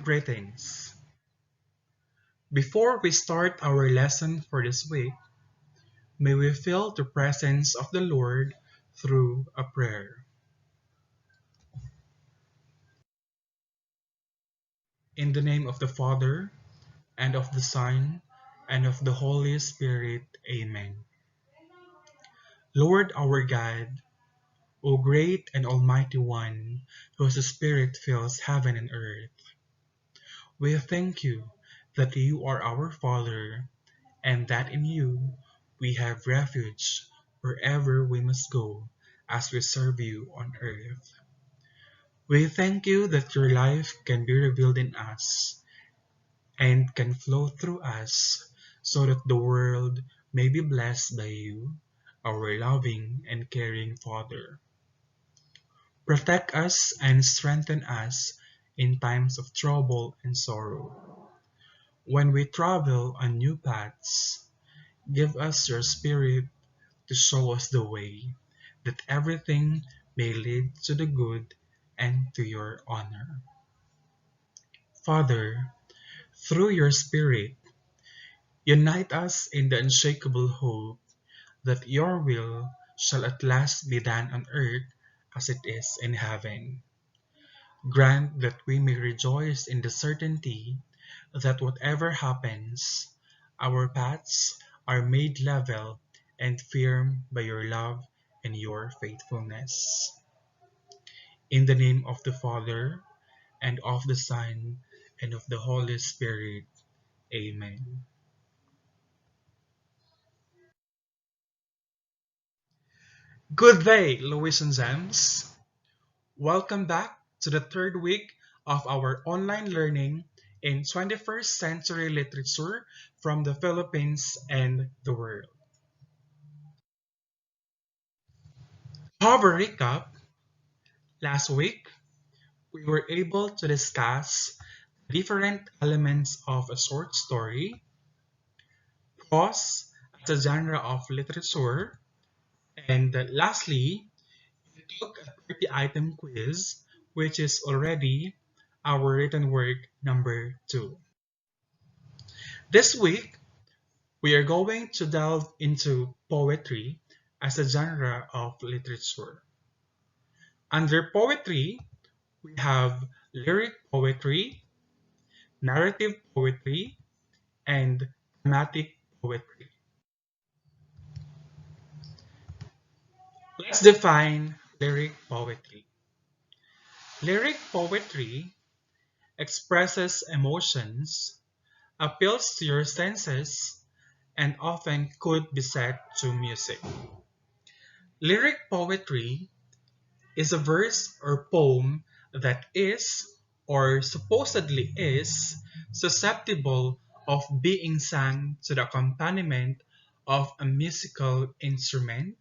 greetings. Before we start our lesson for this week, may we feel the presence of the Lord through a prayer. In the name of the Father, and of the Son, and of the Holy Spirit. Amen. Lord our God, O great and almighty one, whose Spirit fills heaven and earth, we thank you that you are our Father, and that in you we have refuge wherever we must go as we serve you on earth. We thank you that your life can be revealed in us and can flow through us so that the world may be blessed by you, our loving and caring Father. Protect us and strengthen us in times of trouble and sorrow. When we travel on new paths, give us your Spirit to show us the way, that everything may lead to the good and to your honor. Father, through your Spirit, unite us in the unshakable hope that your will shall at last be done on earth as it is in heaven. Grant that we may rejoice in the certainty that whatever happens, our paths are made level and firm by your love and your faithfulness. In the name of the Father, and of the Son, and of the Holy Spirit. Amen. Good day, Louis and Zems. Welcome back to the third week of our online learning in 21st century literature from the Philippines and the world. To have a recap, last week we were able to discuss different elements of a short story, prose as a genre of literature, and lastly, we took a 30-item quiz, which is already our written work number 2. This week, we are going to delve into poetry as a genre of literature. Under poetry, we have lyric poetry, narrative poetry, and thematic poetry. Let's define lyric poetry. Lyric poetry expresses emotions, appeals to your senses, and often could be set to music. Lyric poetry is a verse or poem that is, or supposedly is, susceptible of being sung to the accompaniment of a musical instrument,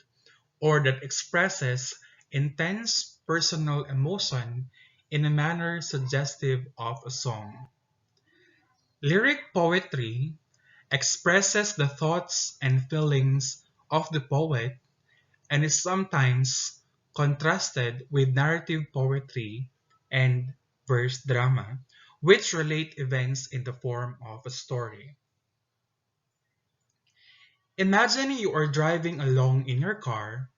or that expresses intense personal emotion in a manner suggestive of a song. Lyric poetry expresses the thoughts and feelings of the poet and is sometimes contrasted with narrative poetry and verse drama, which relate events in the form of a story. Imagine you are driving along in your car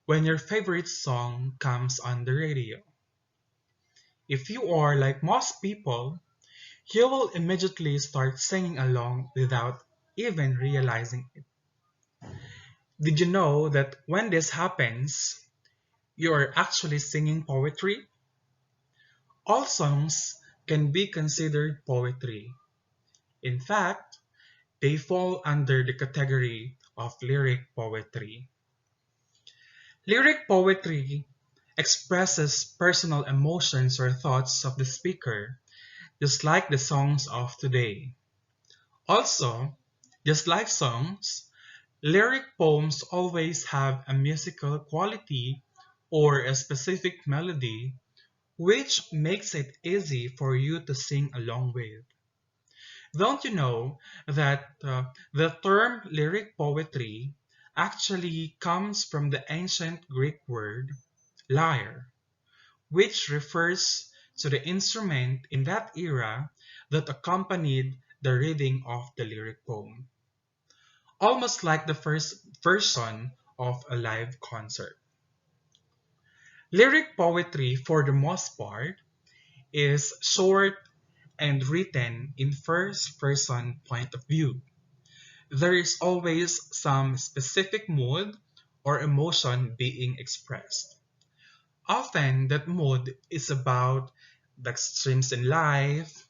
when your favorite song comes on the radio. If you are like most people, you will immediately start singing along without even realizing it. Did you know that when this happens, you are actually singing poetry? All songs can be considered poetry. In fact, they fall under the category of lyric poetry. Lyric poetry expresses personal emotions or thoughts of the speaker, just like the songs of today. Also, just like songs, lyric poems always have a musical quality or a specific melody, which makes it easy for you to sing along with. Don't you know that the term lyric poetry actually comes from the ancient Greek word lyre, which refers to the instrument in that era that accompanied the reading of the lyric poem, almost like the first version of a live concert. Lyric poetry, for the most part, is short and written in first-person point of view. There is always some specific mood or emotion being expressed. Often that mood is about the extremes in life,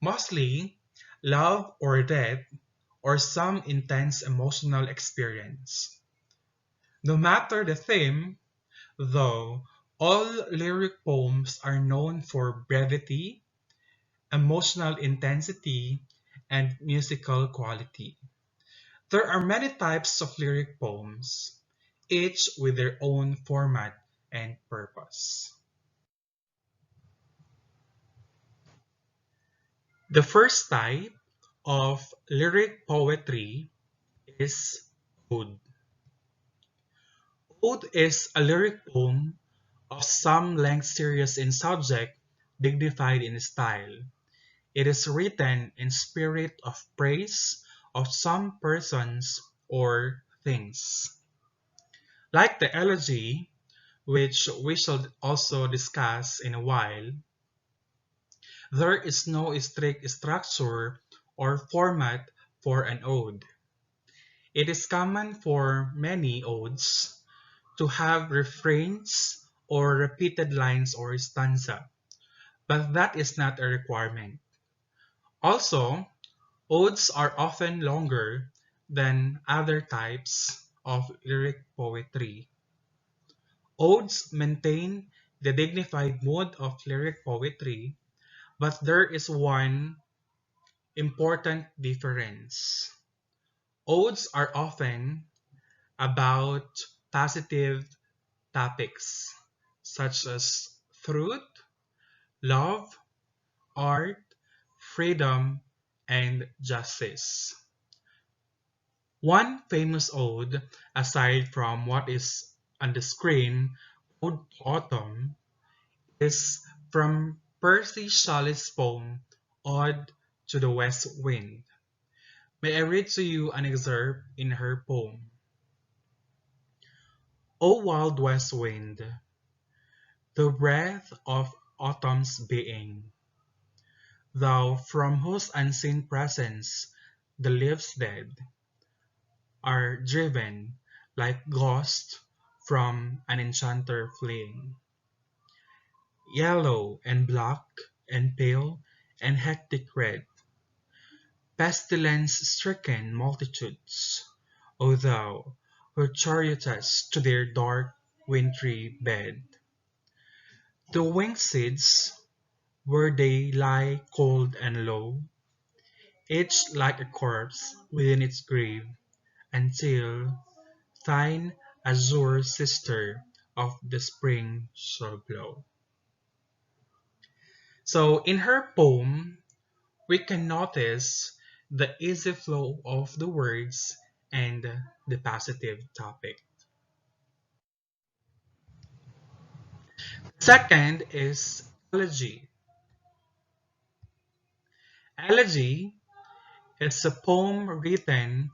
mostly love or death, or some intense emotional experience. No matter the theme, though, all lyric poems are known for brevity, emotional intensity, and musical quality. There are many types of lyric poems, each with their own format and purpose. The first type of lyric poetry is ode. Ode is a lyric poem of some length serious in subject, dignified in style. It is written in spirit of praise of some persons or things. Like the elegy, which we shall also discuss in a while, there is no strict structure or format for an ode. It is common for many odes to have refrains or repeated lines or stanza, but that is not a requirement. Also, odes are often longer than other types of lyric poetry. Odes maintain the dignified mood of lyric poetry, but there is one important difference. Odes are often about positive topics such as truth, love, art, freedom, and justice. One famous ode, aside from what is on the screen, Ode to Autumn, is from Percy Shelley's poem Ode to the West Wind. May I read to you an excerpt in her poem? O wild west wind, the breath of autumn's being, thou from whose unseen presence the leaves dead are driven like ghosts from an enchanter fleeing. Yellow and black and pale and hectic red, pestilence-stricken multitudes, O thou who chariotest to their dark wintry bed. The winged seeds, where they lie cold and low, each like a corpse within its grave, until thine azure sister of the spring shall blow. So in her poem, we can notice the easy flow of the words and the positive topic. Second is elegy. Elegy is a poem written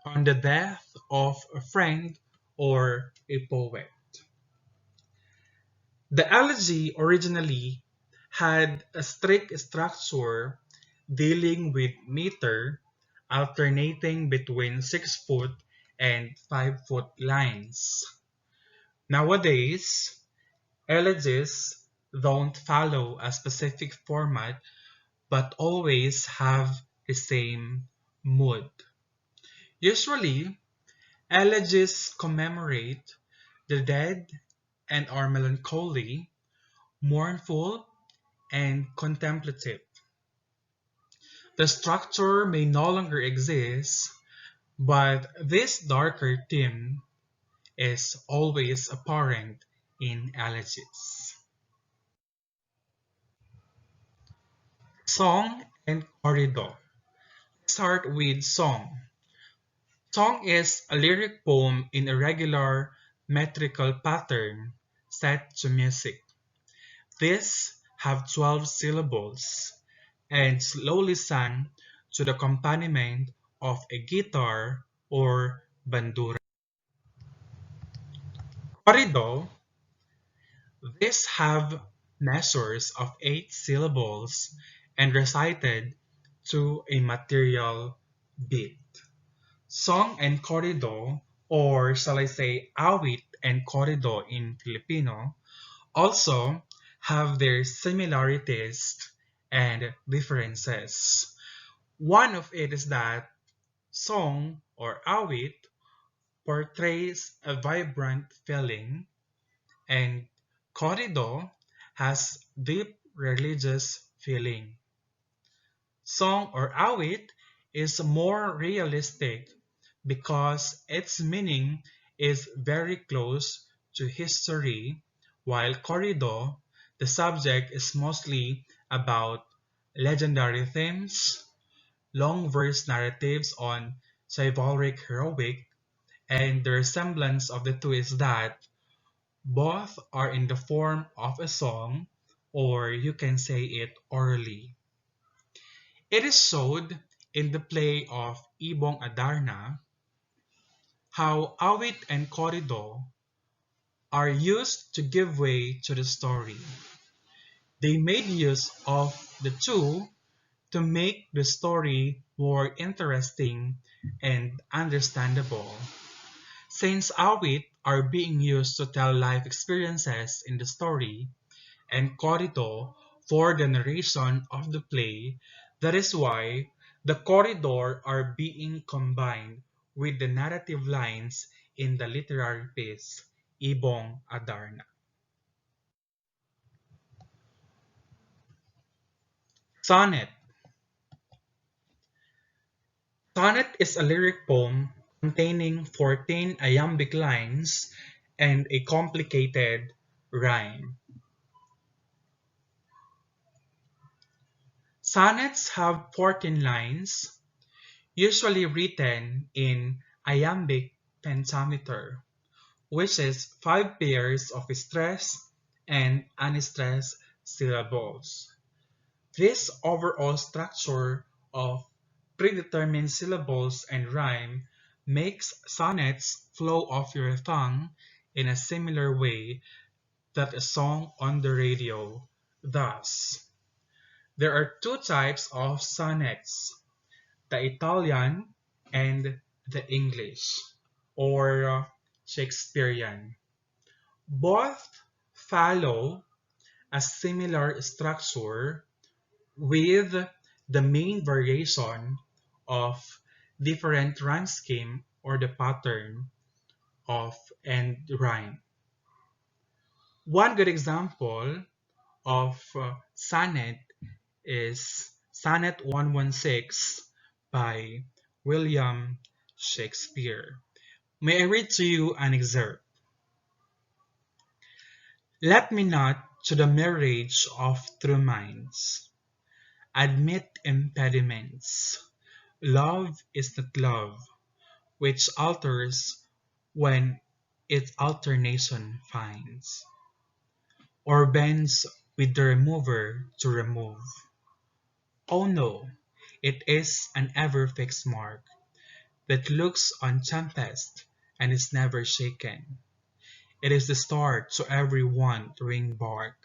on the death of a friend or a poet. The elegy originally had a strict structure dealing with meter alternating between 6-foot and 5-foot lines. Nowadays, elegies don't follow a specific format but always have the same mood. Usually, elegies commemorate the dead and are melancholy, mournful, and contemplative. The structure may no longer exist, but this darker theme is always apparent in elegies. Song and corrido. Let's start with song. Song is a lyric poem in a regular metrical pattern set to music. This have 12 syllables and slowly sung to the accompaniment of a guitar or bandura. Corrido, these have measures of 8 syllables and recited to a material beat. Song and corrido, or shall I say awit and corrido in Filipino, also have their similarities and differences. One of it is that song or awit portrays a vibrant feeling, and corrido has deep religious feeling. Song or awit is more realistic because its meaning is very close to history, while corrido, the subject is mostly about legendary themes, long verse narratives on chivalric heroic, and the resemblance of the two is that both are in the form of a song, or you can say it orally. It is showed in the play of Ibong Adarna how awit and corrido are used to give way to the story. They made use of the two to make the story more interesting and understandable. Since awit are being used to tell life experiences in the story, and corrido for the narration of the play, that is why the corridor are being combined with the narrative lines in the literary piece Ibong Adarna. Sonnet. Sonnet is a lyric poem containing 14 iambic lines and a complicated rhyme. Sonnets have 14 lines, usually written in iambic pentameter, which is 5 pairs of stressed and unstressed syllables. This overall structure of predetermined syllables and rhyme makes sonnets flow off your tongue in a similar way that a song on the radio does. There are two types of sonnets, the Italian and the English, or Shakespearean. Both follow a similar structure with the main variation of different rhyme scheme or the pattern of end rhyme. One good example of sonnet is Sonnet 116 by William Shakespeare. May I read to you an excerpt? Let me not to the marriage of true minds admit impediments. Love is not love, which alters when its alternation finds, or bends with the remover to remove. Oh no, it is an ever fixed mark that looks on tempest and is never shaken. It is the start to every wandering bark,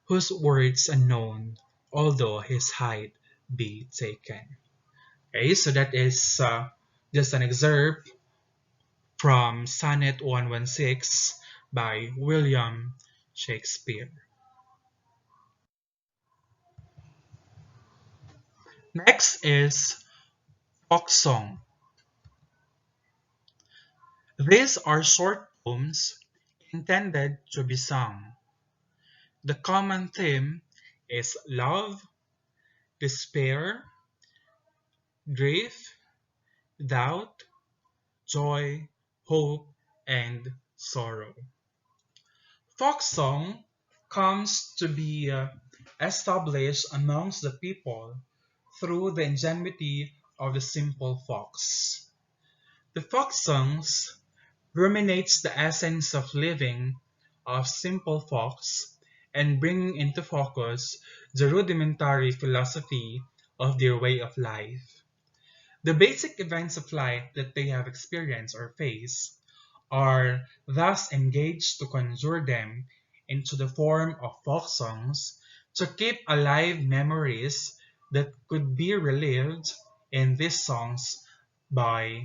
whose words unknown, although his height be taken. Okay, so that is just an excerpt from Sonnet 116 by William Shakespeare. Next is FOLKSONG. These are short poems intended to be sung. The common theme is love, despair, grief, doubt, joy, hope, and sorrow. Folk song comes to be established amongst the people through the ingenuity of the simple folks. The folk songs ruminates the essence of living of simple folks and bringing into focus the rudimentary philosophy of their way of life. The basic events of life that they have experienced or faced are thus engaged to conjure them into the form of folk songs to keep alive memories that could be relived in these songs by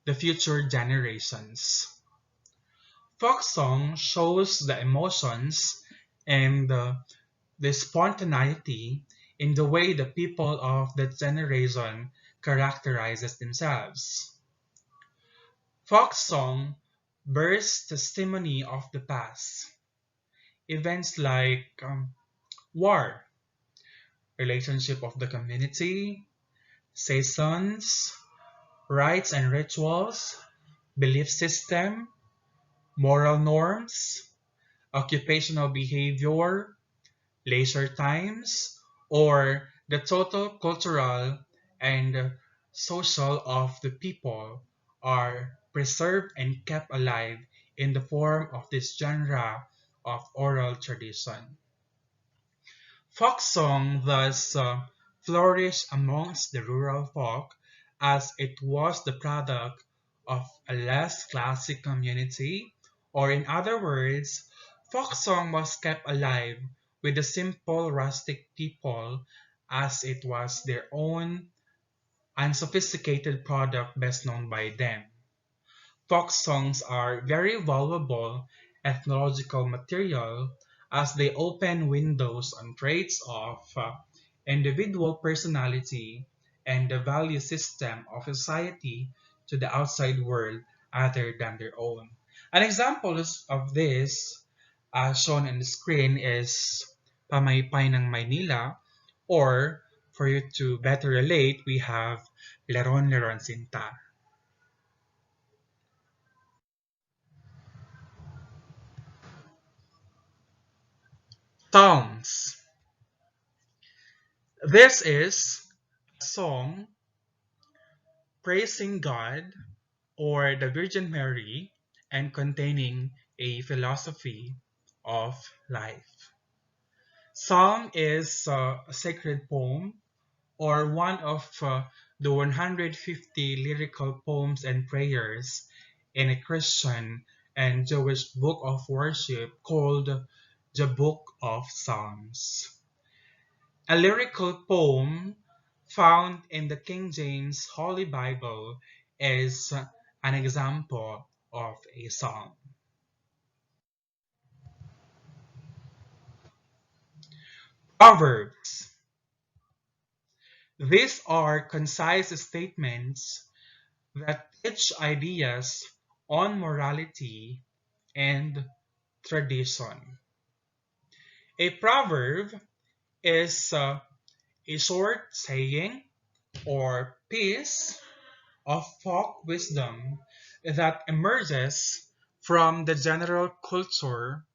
the future generations. Folk song shows the emotions and the spontaneity in the way the people of that generation characterizes themselves. Folk song bears testimony of the past. Events like war, relationship of the community, seasons, rites and rituals, belief system, moral norms, occupational behavior, leisure times, or the total cultural and social of the people are preserved and kept alive in the form of this genre of oral tradition. Folk song thus flourished amongst the rural folk as it was the product of a less classic community, or in other words, folk song was kept alive with the simple rustic people as it was their own unsophisticated product best known by them. Folk songs are very valuable ethnological material as they open windows on traits of individual personality and the value system of society to the outside world other than their own. An example of this, shown on the screen, is Pamaypay ng Maynila, or for you to better relate, we have Leron Leron Sinta. Songs. This is a song praising God or the Virgin Mary and containing a philosophy of life. Song is a sacred poem or one of the 150 lyrical poems and prayers in a Christian and Jewish book of worship called the Book of Psalms. A lyrical poem found in the King James Holy Bible is an example of a psalm. Proverbs. These are concise statements that teach ideas on morality and tradition. A proverb is a short saying or piece of folk wisdom that emerges from the general culture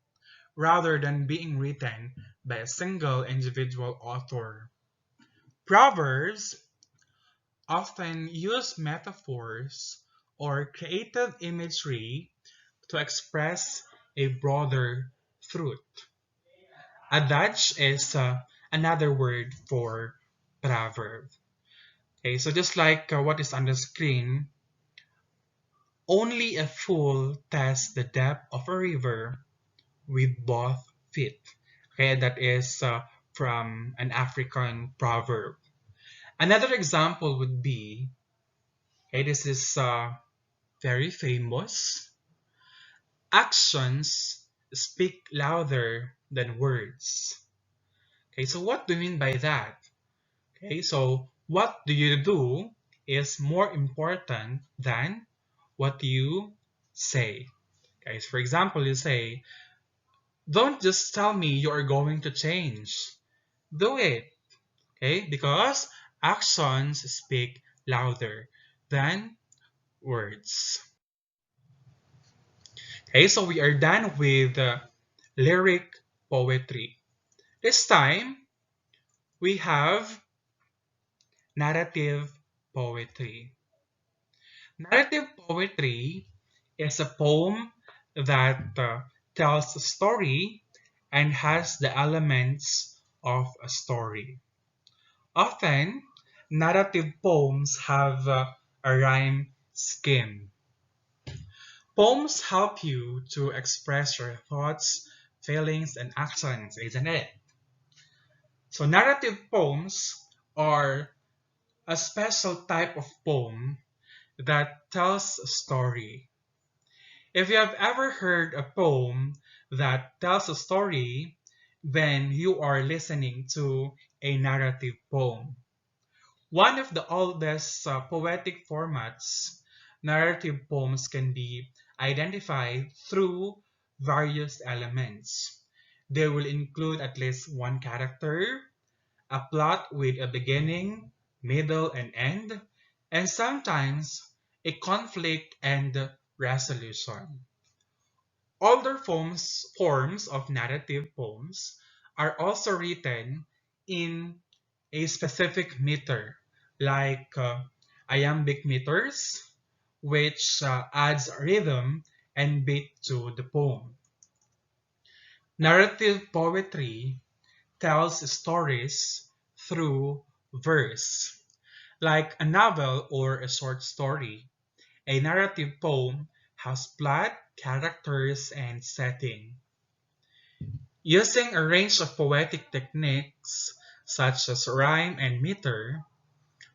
rather than being written by a single individual author. Proverbs often use metaphors or creative imagery to express a broader truth. Adage is another word for proverb. Okay, so just like what is on the screen, only a fool tests the depth of a river with both feet. Okay, that is from an African proverb. Another example would be, okay, this is very famous. Actions speak louder than words. Okay, so what do you mean by that? Okay, so what do you do is more important than what you say. Okay, so for example, you say, don't just tell me you are going to change. Do it. Okay, because actions speak louder than words. Okay, so we are done with lyric poetry. This time, we have narrative poetry. Narrative poetry is a poem that tells a story and has the elements of a story. Often, narrative poems have a rhyme scheme. Poems help you to express your thoughts, feelings, and actions, isn't it? So, narrative poems are a special type of poem that tells a story. If you have ever heard a poem that tells a story, then you are listening to a narrative poem. One of the oldest poetic formats, narrative poems can be identified through various elements. They will include at least one character, a plot with a beginning, middle, and end, and sometimes a conflict and resolution. Older forms of narrative poems are also written in a specific meter, like iambic meters, which adds rhythm and beat to the poem. Narrative poetry tells stories through verse. Like a novel or a short story, a narrative poem has plot, characters, and setting. Using a range of poetic techniques such as rhyme and meter,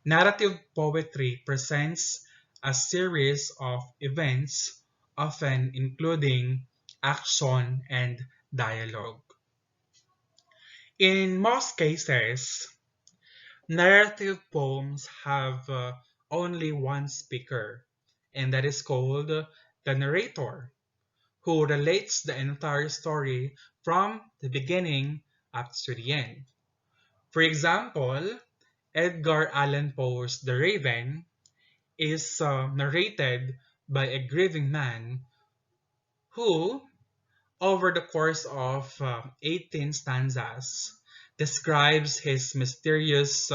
narrative poetry presents a series of events, often including action and dialogue. In most cases, narrative poems have only one speaker, and that is called the narrator, who relates the entire story from the beginning up to the end. For example, Edgar Allan Poe's The Raven is narrated by a grieving man who, over the course of 18 stanzas, describes his mysterious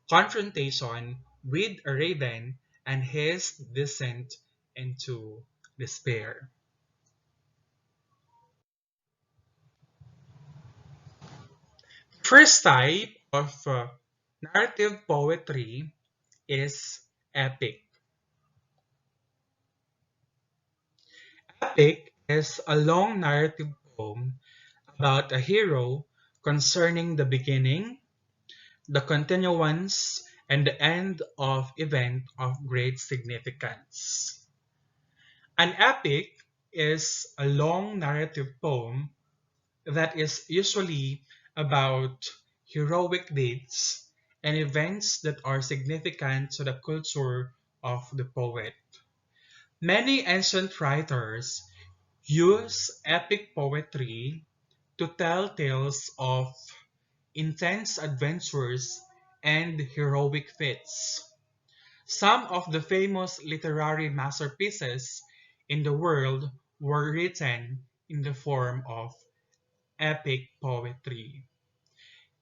confrontation with a raven and his descent into despair. First type of narrative poetry is epic. Epic is a long narrative poem about a hero concerning the beginning, the continuance, and the end of event of great significance. An epic is a long narrative poem that is usually about heroic deeds and events that are significant to the culture of the poet. Many ancient writers use epic poetry to tell tales of intense adventures and heroic feats. Some of the famous literary masterpieces in the world were written in the form of epic poetry.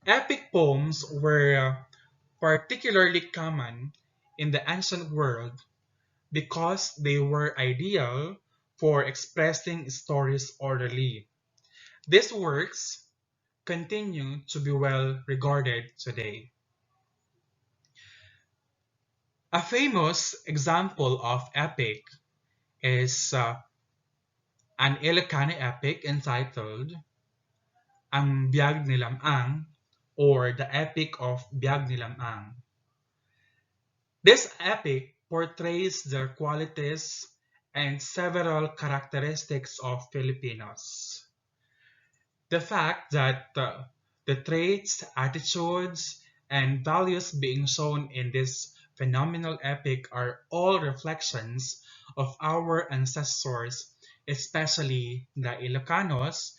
Epic poems were particularly common in the ancient world because they were ideal for expressing stories orally. These works continue to be well regarded today. A famous example of epic is an Ilocano epic entitled Ang Biyag ni Lamang or the Epic of Biyag ni Lamang. This epic portrays the qualities and several characteristics of Filipinos. The fact that the traits, attitudes, and values being shown in this phenomenal epic are all reflections of our ancestors, especially the Ilocanos,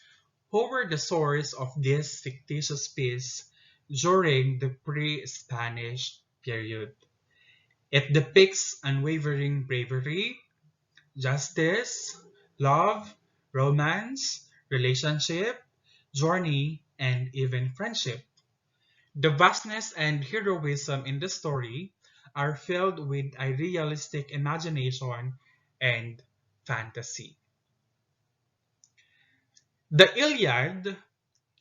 who were the source of this fictitious piece during the pre-Spanish period. It depicts unwavering bravery, justice, love, romance, relationship, journey, and even friendship. The vastness and heroism in the story are filled with idealistic imagination and fantasy. The Iliad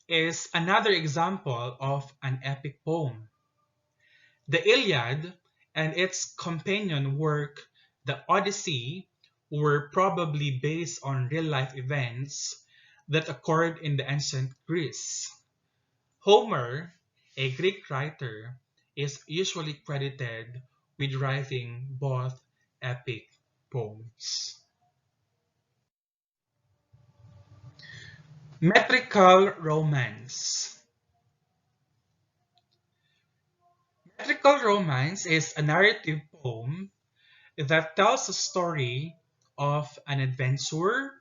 is another example of an epic poem. The Iliad and its companion work, the Odyssey, were probably based on real-life events that occurred in the ancient Greece. Homer, a Greek writer, is usually credited with writing both epic poems. Metrical romance. Metrical romance is a narrative poem that tells a story of an adventure,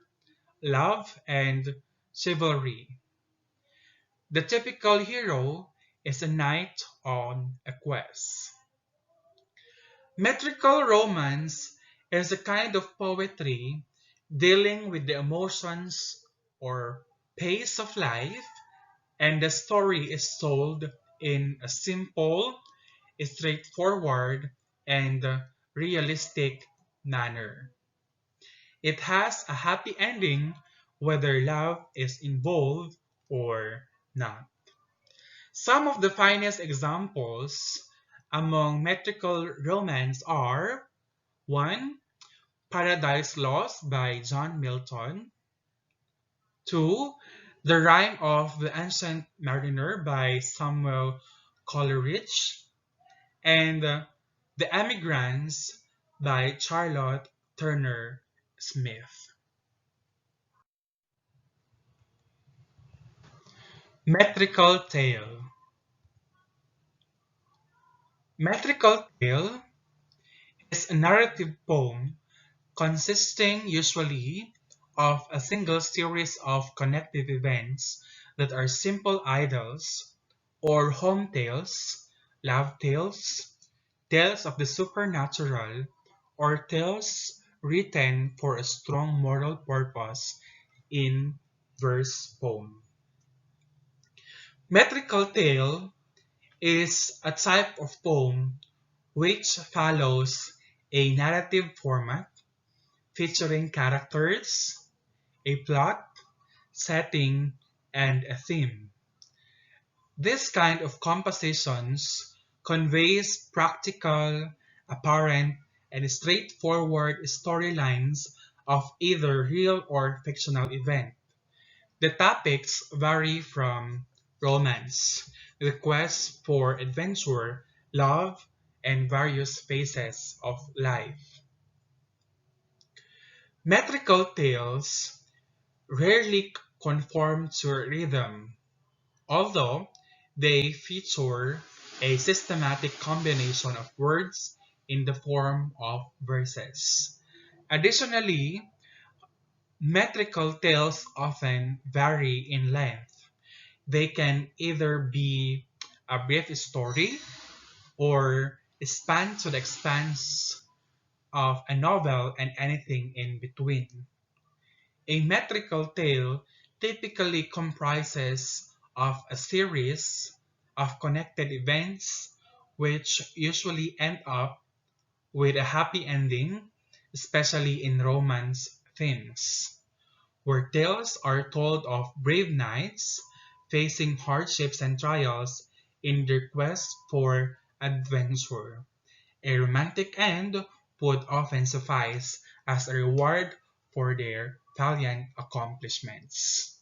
love, and chivalry. The typical hero is a knight on a quest. Metrical romance is a kind of poetry dealing with the emotions or pace of life, and the story is told in a simple, straightforward, and realistic manner. It has a happy ending whether love is involved or not. Some of the finest examples among metrical romance are 1. Paradise Lost by John Milton. 2. The Rime of the Ancient Mariner by Samuel Coleridge. And The Emigrants by Charlotte Turner Smith. Metrical Tale. Metrical tale is a narrative poem consisting usually of a single series of connected events that are simple idyls or home tales, love tales, tales of the supernatural, or tales written for a strong moral purpose in verse poem. Metrical tale is a type of poem which follows a narrative format featuring characters, a plot, setting, and a theme. This kind of compositions conveys practical, apparent, and straightforward storylines of either real or fictional event. The topics vary from romance, the quest for adventure, love, and various phases of life. Metrical tales rarely conform to rhythm, although they feature a systematic combination of words in the form of verses. Additionally, metrical tales often vary in length. They can either be a brief story or span to the expanse of a novel and anything in between. A metrical tale typically comprises of a series of connected events which usually end up with a happy ending, especially in romance themes, where tales are told of brave knights facing hardships and trials in their quest for adventure. A romantic end would often suffice as a reward for their valiant accomplishments.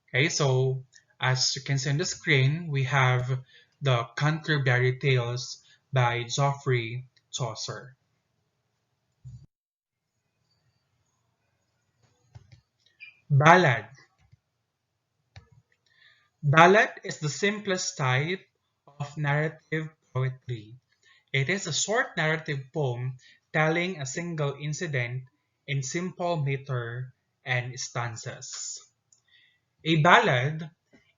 Okay, so as you can see on the screen, we have the Canterbury Tales by Geoffrey Chaucer. Ballad. Ballad is the simplest type of narrative poetry. It is a short narrative poem telling a single incident in simple meter and stanzas. A ballad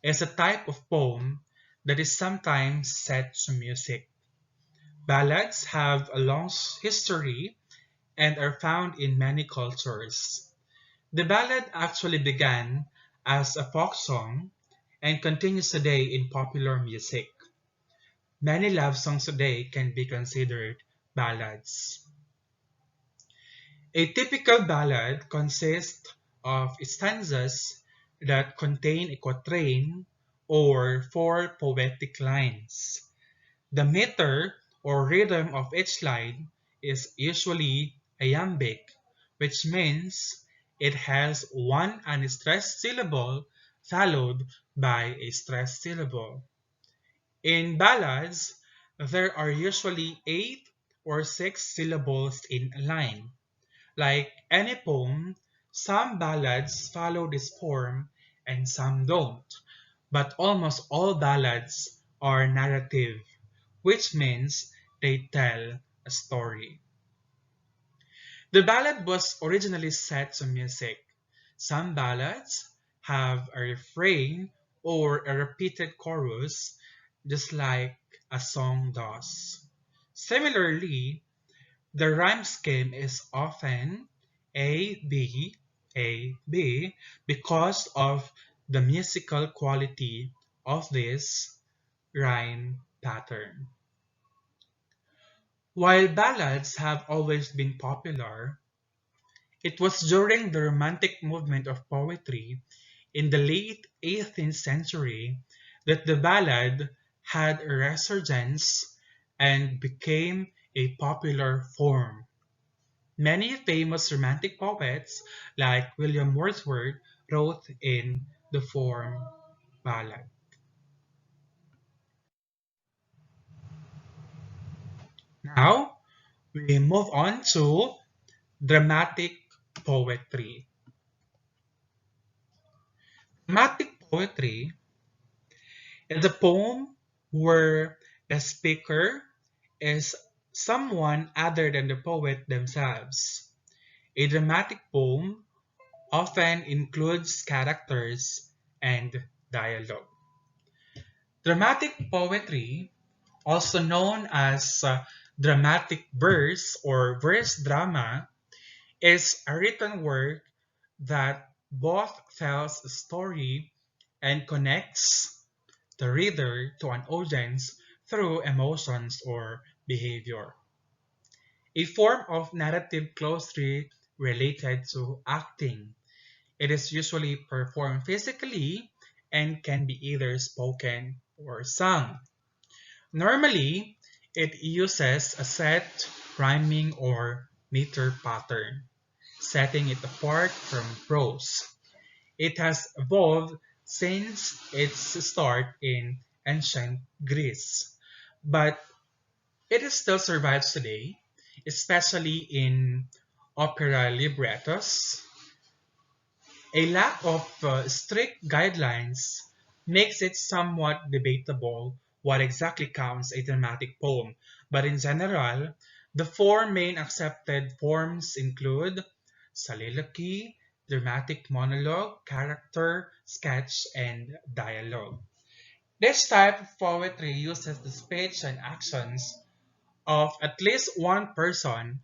is a type of poem that is sometimes set to music. Ballads have a long history and are found in many cultures. The ballad actually began as a folk song and continues today in popular music. Many love songs today can be considered ballads. A typical ballad consists of stanzas that contain a quatrain or 4 poetic lines. The meter or rhythm of each line is usually iambic, which means it has one unstressed syllable followed by a stressed syllable. In ballads, there are usually 8 or 6 syllables in a line. Like any poem, some ballads follow this form and some don't, but almost all ballads are narrative, which means they tell a story. The ballad was originally set to music. Some ballads have a refrain or a repeated chorus, just like a song does. Similarly, the rhyme scheme is often A, B, A, B because of the musical quality of this rhyme pattern. While ballads have always been popular, it was during the Romantic movement of poetry in the late 18th century that the ballad had a resurgence and became a popular form. Many famous Romantic poets, like William Wordsworth, wrote in the form ballad. Now, we move on to dramatic poetry. Dramatic poetry is a poem where the speaker is someone other than the poet themselves. A dramatic poem often includes characters and dialogue. Dramatic poetry, also known as dramatic verse or verse drama, is a written work that both tells a story and connects the reader to an audience through emotions or behavior. A form of narrative closely related to acting. It is usually performed physically and can be either spoken or sung. Normally, it uses a set rhyming or meter pattern, setting it apart from prose. It has evolved since its start in ancient Greece, but it still survives today, especially in opera librettos. A lack of strict guidelines makes it somewhat debatable what exactly counts a dramatic poem, but in general, the four main accepted forms include soliloquy, dramatic monologue, character, sketch, and dialogue. This type of poetry uses the speech and actions of at least one person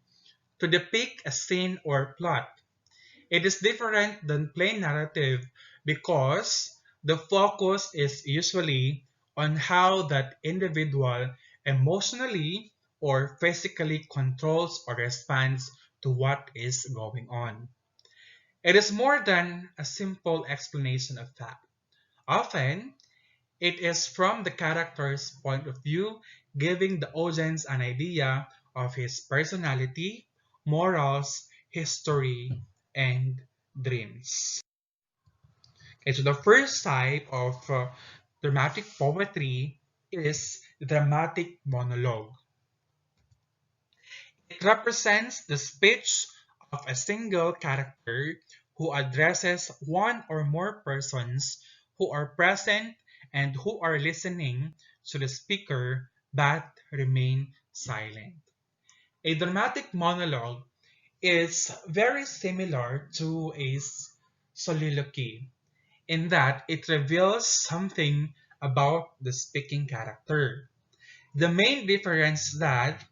to depict a scene or plot. It is different than plain narrative because the focus is usually on how that individual emotionally or physically controls or responds to what is going on. It is more than a simple explanation of fact. Often, it is from the character's point of view, giving the audience an idea of his personality, morals, history, and dreams. Okay, so the first type of dramatic poetry is dramatic monologue. It represents the speech of a single character who addresses one or more persons who are present and who are listening to the speaker but remain silent. A dramatic monologue is very similar to a soliloquy in that it reveals something about the speaking character. The main difference is that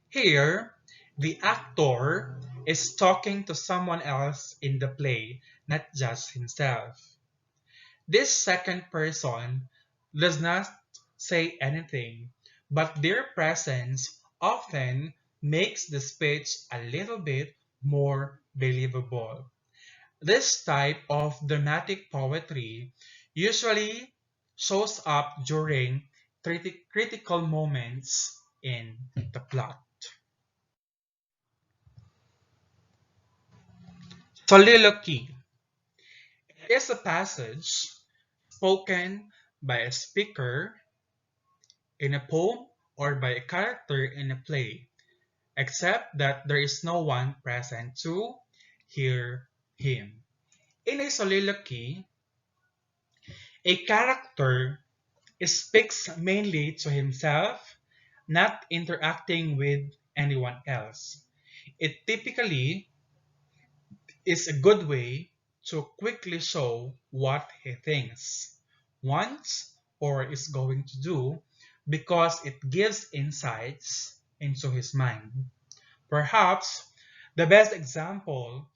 here, the actor is talking to someone else in the play, not just himself. This second person does not say anything, but their presence often makes the speech a little bit more believable. This type of dramatic poetry usually shows up during critical moments in the plot. Soliloquy is a passage spoken by a speaker in a poem or by a character in a play, except that there is no one present to hear him. In a soliloquy, a character speaks mainly to himself, not interacting with anyone else. It typically is a good way to quickly show what he thinks, wants, or is going to do because it gives insights into his mind. Perhaps the best example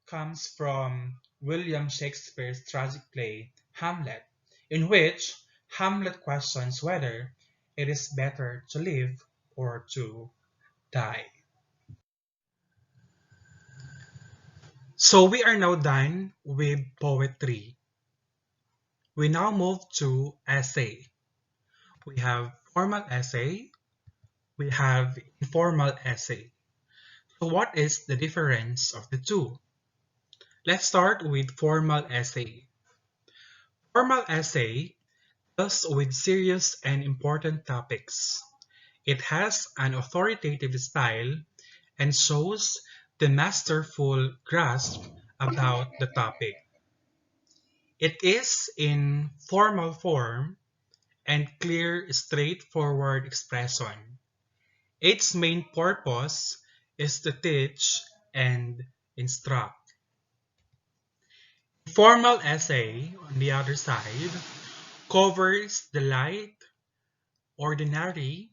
comes from William Shakespeare's tragic play Hamlet, in which Hamlet questions whether it is better to live or to die. So we are now done with poetry. We now move to essay. We have formal essay, we have informal essay. So what is the difference of the two? Let's start with formal essay. Formal essay deals with serious and important topics. It has an authoritative style and shows the masterful grasp about the topic. It is in formal form and clear, straightforward expression. Its main purpose is to teach and instruct. Formal essay, on the other side, covers the light, ordinary,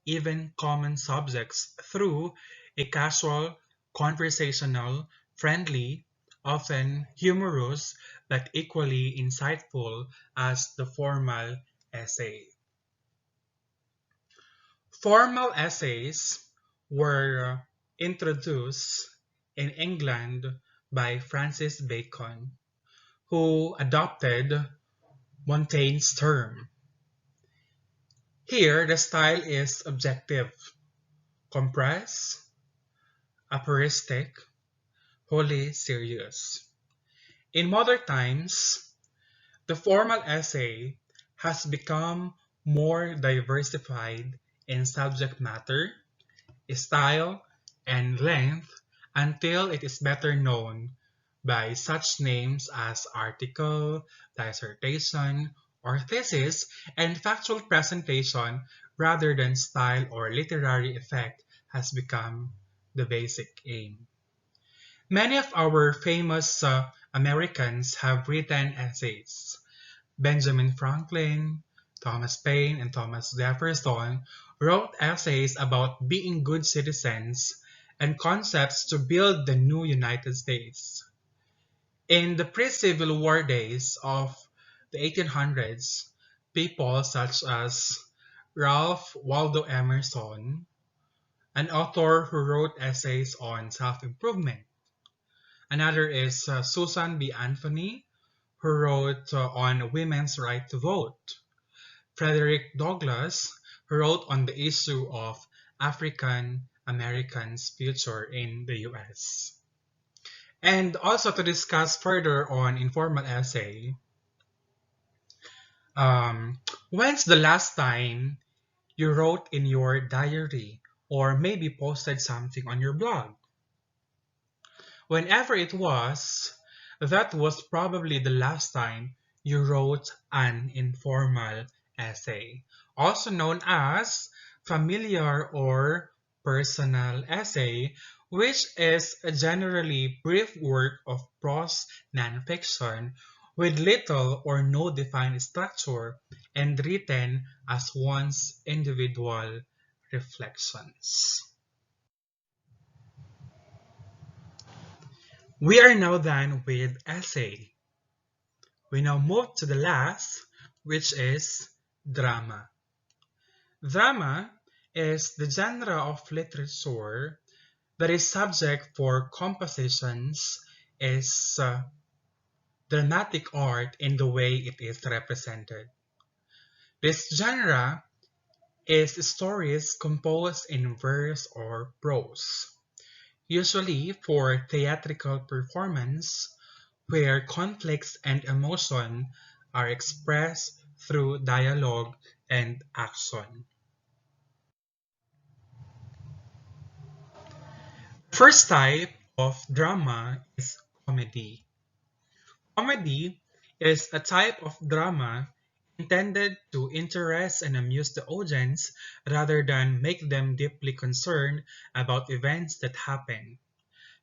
even common subjects through a casual, conversational, friendly, often humorous, but equally insightful as the formal essay. Formal essays were introduced in England by Francis Bacon, who adopted Montaigne's term. Here, the style is objective, compressed, aphoristic, wholly serious. In modern times, the formal essay has become more diversified in subject matter, style, and length until it is better known by such names as article, dissertation, or thesis, and factual presentation rather than style or literary effect has become the basic aim. Many of our famous Americans have written essays. Benjamin Franklin, Thomas Paine, and Thomas Jefferson wrote essays about being good citizens and concepts to build the new United States. In the pre-Civil War days of the 1800s, people such as Ralph Waldo Emerson, an author who wrote essays on self-improvement. Another is Susan B. Anthony, who wrote on women's right to vote. Frederick Douglass, who wrote on the issue of African Americans' future in the US. And also to discuss further on informal essay, when's the last time you wrote in your diary or maybe posted something on your blog? Whenever it was, that was probably the last time you wrote an informal essay, also known as familiar or personal essay, which is a generally brief work of prose nonfiction with little or no defined structure and written as one's individual reflections. We are now done with essay. We now move to the last, which is drama. Drama is the genre of literature that is subject for compositions is dramatic art in the way it is represented. This genre is stories composed in verse or prose, usually for theatrical performance, where conflicts and emotion are expressed through dialogue and action. First type of drama is comedy. Comedy is a type of drama intended to interest and amuse the audience rather than make them deeply concerned about events that happen.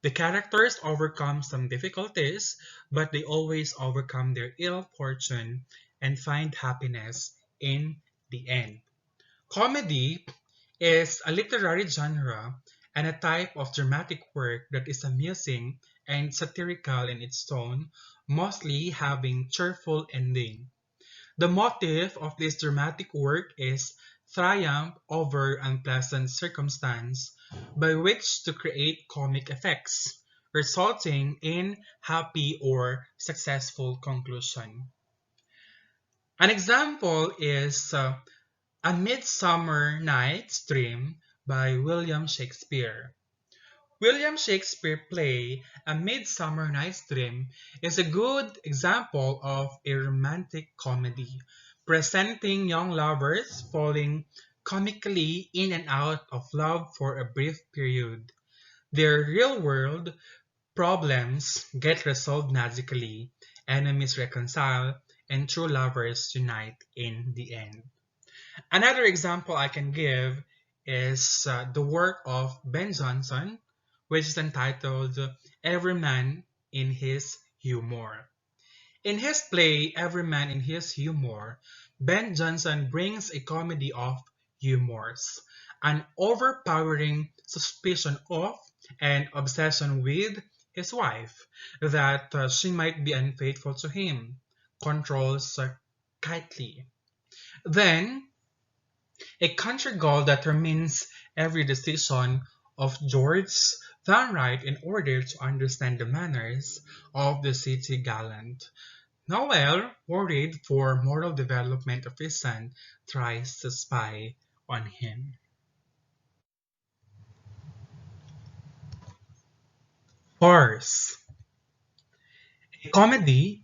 The characters overcome some difficulties, but they always overcome their ill fortune and find happiness in the end. Comedy is a literary genre and a type of dramatic work that is amusing and satirical in its tone, mostly having cheerful ending. The motive of this dramatic work is triumph over unpleasant circumstance by which to create comic effects, resulting in happy or successful conclusion. An example is A Midsummer Night's Dream by William Shakespeare. William Shakespeare play A Midsummer Night's Dream is a good example of a romantic comedy, presenting young lovers falling comically in and out of love for a brief period. Their real-world problems get resolved magically, enemies reconcile, and true lovers unite in the end. Another example I can give is the work of Ben Jonson, which is entitled Every Man in His Humor. In his play Every Man in His Humor, Ben Jonson brings a comedy of humors, an overpowering suspicion of and obsession with his wife that she might be unfaithful to him, controls tightly. Then a country girl determines every decision of George Van Wright in order to understand the manners of the city gallant. Noel, worried for moral development of his son, tries to spy on him. Farce. A comedy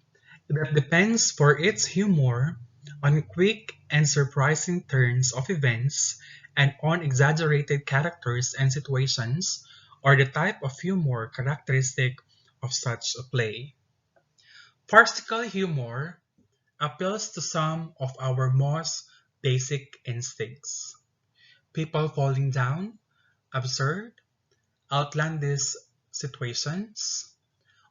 that depends for its humor on quick and surprising turns of events and on exaggerated characters and situations are the type of humor characteristic of such a play. Farcical humor appeals to some of our most basic instincts. People falling down, absurd, outlandish situations.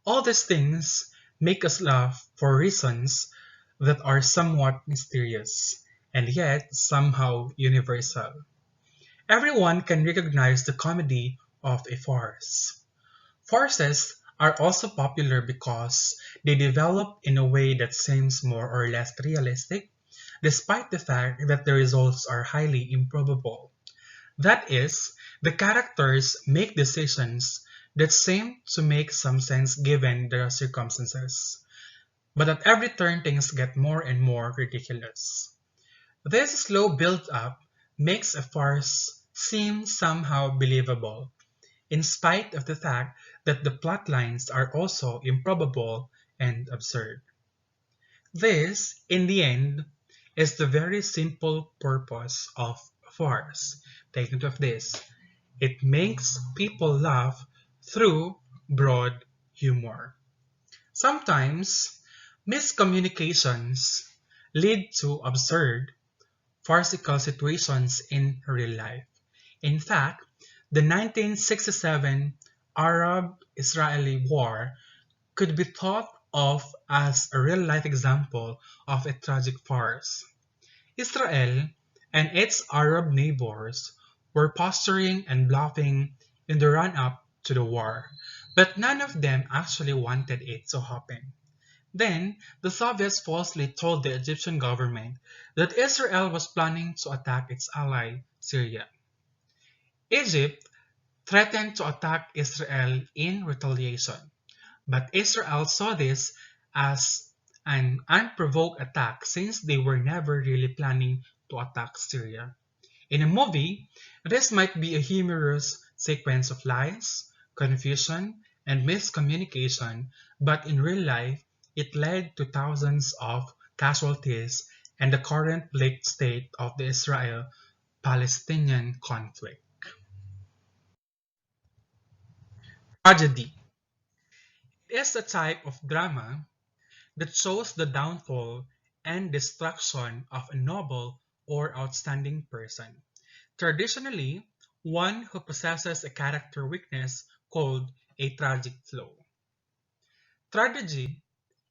All these things make us laugh for reasons that are somewhat mysterious and yet somehow universal. Everyone can recognize the comedy of a farce. Farces are also popular because they develop in a way that seems more or less realistic, despite the fact that the results are highly improbable. That is, the characters make decisions that seem to make some sense given the circumstances, but at every turn things get more and more ridiculous. This slow build-up makes a farce seem somehow believable, in spite of the fact that the plot lines are also improbable and absurd. This, in the end, is the very simple purpose of farce. Take note of this. It makes people laugh through broad humor. Sometimes, miscommunications lead to absurd, farcical situations in real life. In fact, the 1967 Arab-Israeli War could be thought of as a real-life example of a tragic farce. Israel and its Arab neighbors were posturing and bluffing in the run-up to the war, but none of them actually wanted it to happen. Then, the Soviets falsely told the Egyptian government that Israel was planning to attack its ally, Syria. Egypt threatened to attack Israel in retaliation, but Israel saw this as an unprovoked attack since they were never really planning to attack Syria. In a movie, this might be a humorous sequence of lies, confusion, and miscommunication, but in real life, it led to thousands of casualties and the current bleak state of the Israel-Palestinian conflict. Tragedy is a type of drama that shows the downfall and destruction of a noble or outstanding person. Traditionally, one who possesses a character weakness called a tragic flaw. Tragedy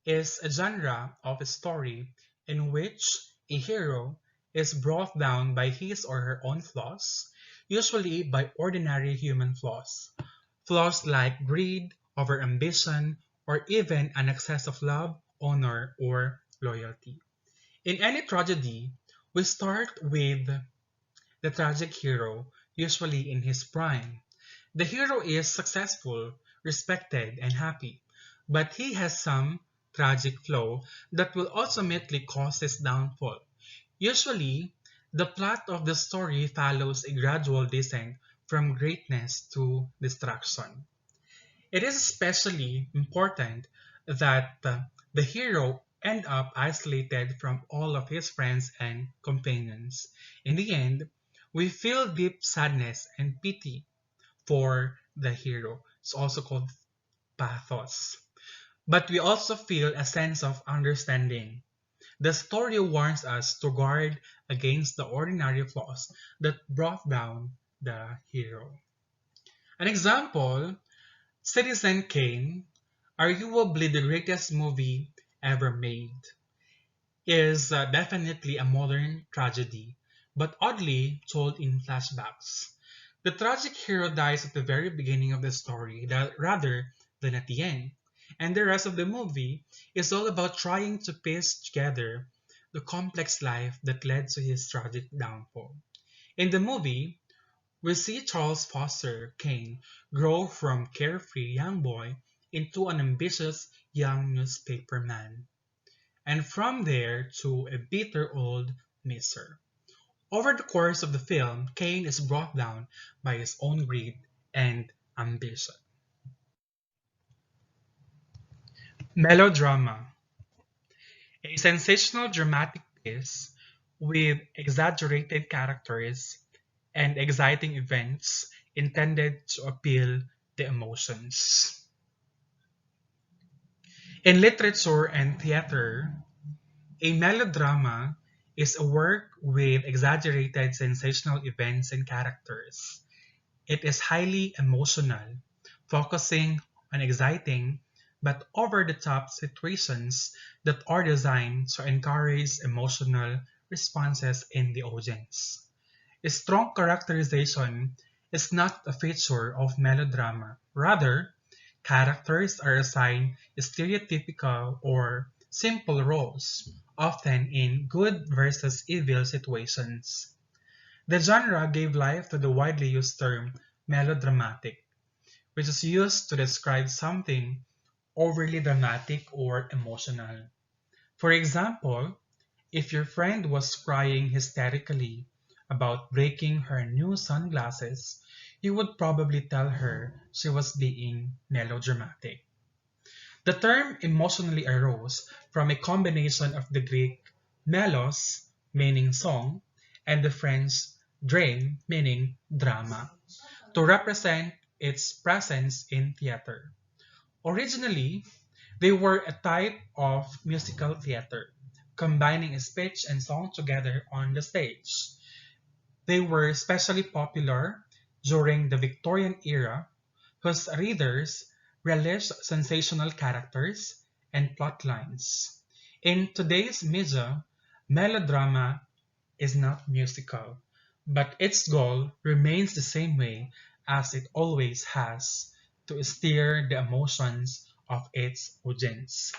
is a genre of a story in which a hero is brought down by his or her own flaws, usually by ordinary human flaws. Flaws like greed, overambition, or even an excess of love, honor, or loyalty. In any tragedy, we start with the tragic hero, usually in his prime. The hero is successful, respected, and happy, but he has some tragic flaw that will ultimately cause his downfall. Usually, the plot of the story follows a gradual descent from greatness to destruction. It is especially important that the hero end up isolated from all of his friends and companions. In the end, we feel deep sadness and pity for the hero. It's also called pathos. But we also feel a sense of understanding. The story warns us to guard against the ordinary flaws that brought down the hero. An example, Citizen Kane, arguably the greatest movie ever made, is definitely a modern tragedy, but oddly told in flashbacks. The tragic hero dies at the very beginning of the story rather than at the end, and the rest of the movie is all about trying to piece together the complex life that led to his tragic downfall. In the movie, we see Charles Foster Kane grow from carefree young boy into an ambitious young newspaperman, and from there to a bitter old miser. Over the course of the film, Kane is brought down by his own greed and ambition. Melodrama, a sensational dramatic piece with exaggerated characters and exciting events intended to appeal the emotions. In literature and theater, a melodrama is a work with exaggerated sensational events and characters. It is highly emotional, focusing on exciting but over-the-top situations that are designed to encourage emotional responses in the audience. A strong characterization is not a feature of melodrama. Rather, characters are assigned stereotypical or simple roles, often in good versus evil situations. The genre gave life to the widely used term melodramatic, which is used to describe something overly dramatic or emotional. For example, if your friend was crying hysterically about breaking her new sunglasses, you would probably tell her she was being melodramatic. The term emotionally arose from a combination of the Greek melos, meaning song, and the French drame, meaning drama, to represent its presence in theater. Originally, they were a type of musical theater, combining speech and song together on the stage. They were especially popular during the Victorian era, whose readers relished sensational characters and plot lines. In today's media, melodrama is not musical, but its goal remains the same way as it always has, to stir the emotions of its audience.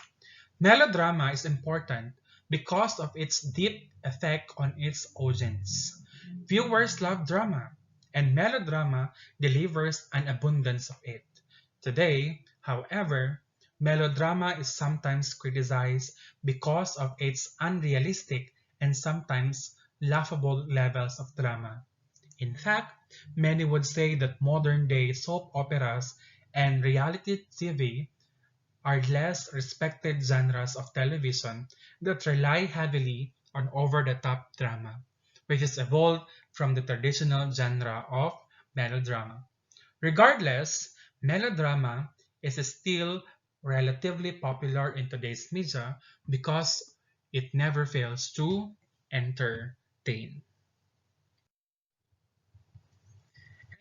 Melodrama is important because of its deep effect on its audience. Viewers love drama, and melodrama delivers an abundance of it. Today, however, melodrama is sometimes criticized because of its unrealistic and sometimes laughable levels of drama. In fact, many would say that modern-day soap operas and reality TV are less respected genres of television that rely heavily on over-the-top drama, which has evolved from the traditional genre of melodrama. Regardless, melodrama is still relatively popular in today's media because it never fails to entertain.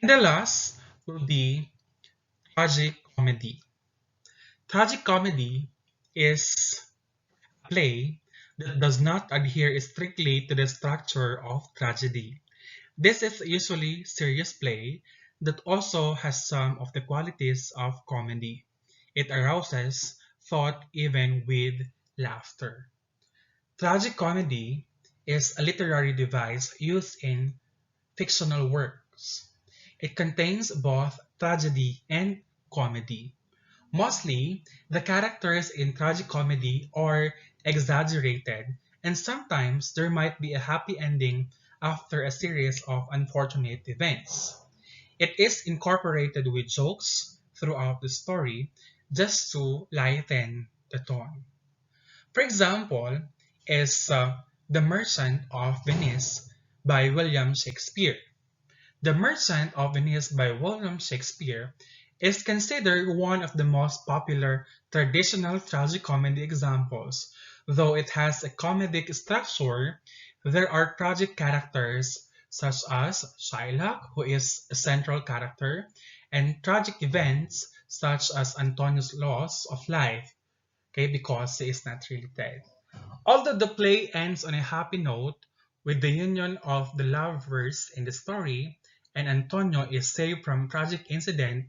And the last will be tragic comedy. Tragic comedy is a play that does not adhere strictly to the structure of tragedy. This is usually serious play that also has some of the qualities of comedy. It arouses thought even with laughter. Tragic comedy is a literary device used in fictional works. It contains both tragedy and comedy. Mostly, the characters in tragic comedy are exaggerated, and sometimes there might be a happy ending after a series of unfortunate events. It is incorporated with jokes throughout the story just to lighten the tone. For example, is The Merchant of Venice by William Shakespeare. The Merchant of Venice by William Shakespeare is considered one of the most popular traditional tragicomedy examples. Though it has a comedic structure, there are tragic characters such as Shylock, who is a central character, and tragic events such as Antonio's loss of life, okay, because he is not really dead. Although the play ends on a happy note with the union of the lovers in the story, and Antonio is saved from tragic incident,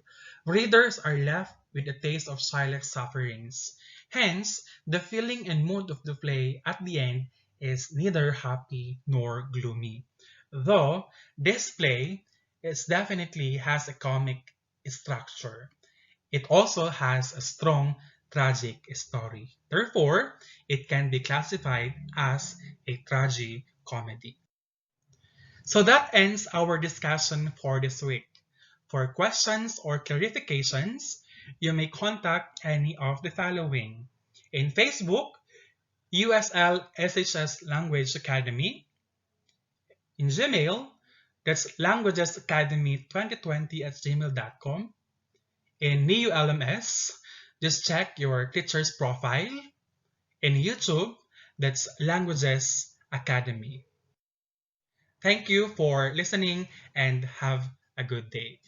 readers are left with a taste of Shylock's sufferings. Hence, the feeling and mood of the play at the end is neither happy nor gloomy. Though this play is definitely has a comic structure. It also has a strong tragic story. Therefore, it can be classified as a tragicomedy. So that ends our discussion for this week. For questions or clarifications, you may contact any of the following. In Facebook, USL SHS Language Academy. In Gmail, that's languagesacademy2020 at gmail.com. In NEULMS, just check your teacher's profile. In YouTube, that's Languages Academy. Thank you for listening and have a good day.